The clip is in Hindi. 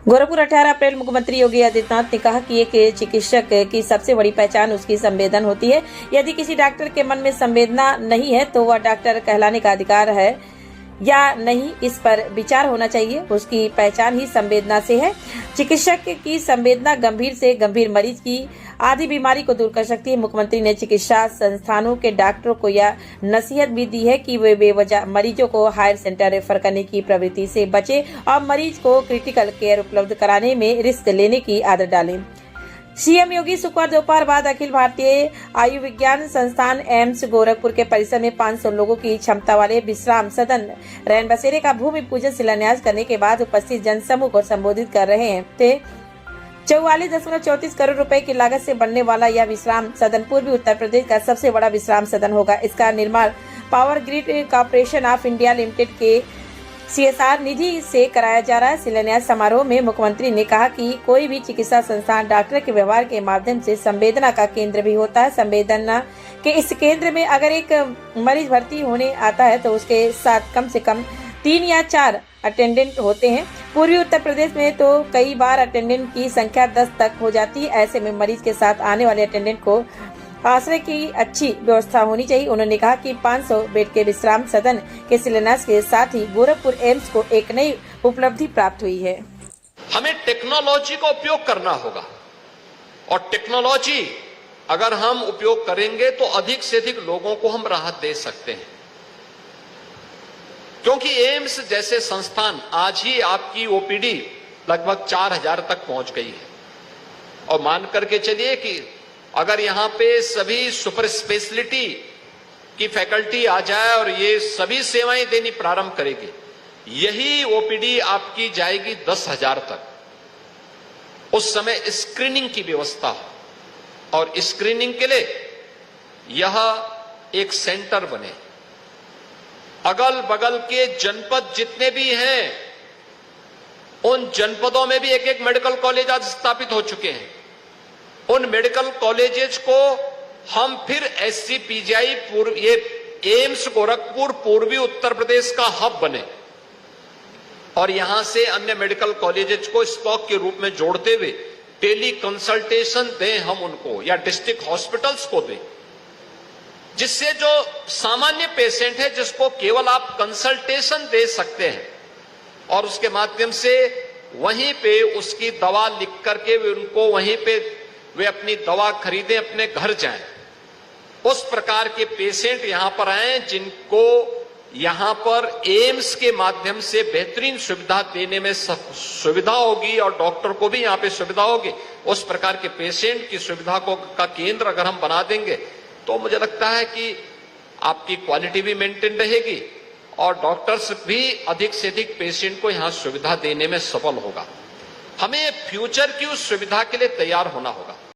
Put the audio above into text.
गोरखपुर 18 अप्रैल मुख्यमंत्री योगी आदित्यनाथ ने कहा कि एक चिकित्सक की सबसे बड़ी पहचान उसकी संवेदन होती है। यदि किसी डॉक्टर के मन में संवेदना नहीं है तो वह डॉक्टर कहलाने का अधिकार है या नहीं, इस पर विचार होना चाहिए। उसकी पहचान ही संवेदना से है। चिकित्सक की संवेदना गंभीर से गंभीर मरीज की आधी बीमारी को दूर कर सकती है। मुख्यमंत्री ने चिकित्सा संस्थानों के डॉक्टरों को यह नसीहत भी दी है कि वे बेवजह मरीजों को हायर सेंटर रेफर करने की प्रवृत्ति से बचें और मरीज को क्रिटिकल केयर उपलब्ध कराने में रिस्क लेने की आदत डालें। सीएम योगी शुक्रवार दोपहर बाद अखिल भारतीय आयुर्विज्ञान संस्थान एम्स गोरखपुर के परिसर में 500 लोगों की क्षमता वाले विश्राम सदन रैन बसेरे का भूमि पूजन शिलान्यास करने के बाद उपस्थित जनसमूह को संबोधित कर रहे थे। 44.34 करोड़ रुपए की लागत से बनने वाला यह विश्राम सदन पूर्वी उत्तर प्रदेश का सबसे बड़ा विश्राम सदन होगा। इसका निर्माण power grid corporation of India limited के CSR निधि से कराया जा रहा है। शिलान्यास समारोह में मुख्यमंत्री ने कहा कि कोई भी चिकित्सा संस्थान डॉक्टर के व्यवहार के माध्यम से संवेदना का केंद्र भी होता है। संवेदना के इस केंद्र में अगर एक मरीज भर्ती होने आता है तो उसके साथ कम से कम 3 या 4 अटेंडेंट होते हैं। पूर्वी उत्तर प्रदेश में तो कई बार अटेंडेंट की संख्या 10 तक हो जाती है। ऐसे में मरीज के साथ आने वाले अटेंडेंट को आश्रय की अच्छी व्यवस्था होनी चाहिए। उन्होंने कहा कि 500 बेड के विश्राम सदन के शिलान्यास के साथ ही गोरखपुर एम्स को एक नई उपलब्धि प्राप्त हुई है। हमें टेक्नोलॉजी का उपयोग करना होगा और टेक्नोलॉजी अगर हम उपयोग करेंगे तो अधिक से अधिक लोगों को हम राहत दे सकते हैं, क्योंकि एम्स जैसे संस्थान आज ही आपकी ओपीडी लगभग 4000 तक पहुंच गई है। और मान करके चलिए कि अगर यहां पे सभी सुपर स्पेशलिटी की फैकल्टी आ जाए और ये सभी सेवाएं देनी प्रारंभ करेगी, यही ओपीडी आपकी जाएगी 10,000 तक। उस समय स्क्रीनिंग की व्यवस्था हो और स्क्रीनिंग के लिए यह एक सेंटर बने। अगल बगल के जनपद जितने भी हैं उन जनपदों में भी एक एक मेडिकल कॉलेज आज स्थापित हो चुके हैं। उन मेडिकल कॉलेजेस को हम फिर SCPGI ये एम्स गोरखपुर पूर्वी उत्तर प्रदेश का हब बने और यहां से अन्य मेडिकल कॉलेजेस को स्पॉक के रूप में जोड़ते हुए टेली कंसल्टेशन दें हम उनको, या डिस्ट्रिक्ट हॉस्पिटल्स को दें, जिससे जो सामान्य पेशेंट है जिसको केवल आप कंसल्टेशन दे सकते हैं और उसके माध्यम से वहीं पे उसकी दवा लिख करके उनको वहीं पे वे अपनी दवा खरीदें, अपने घर जाएं। उस प्रकार के पेशेंट यहां पर आए जिनको यहां पर एम्स के माध्यम से बेहतरीन सुविधा देने में सुविधा होगी और डॉक्टर को भी यहां पे सुविधा होगी। उस प्रकार के पेशेंट की सुविधा का केंद्र अगर हम बना देंगे तो मुझे लगता है कि आपकी क्वालिटी भी मेंटेन रहेगी और डॉक्टर्स भी अधिक से अधिक पेशेंट को यहां सुविधा देने में सफल होगा। हमें फ्यूचर की उस सुविधा के लिए तैयार होना होगा।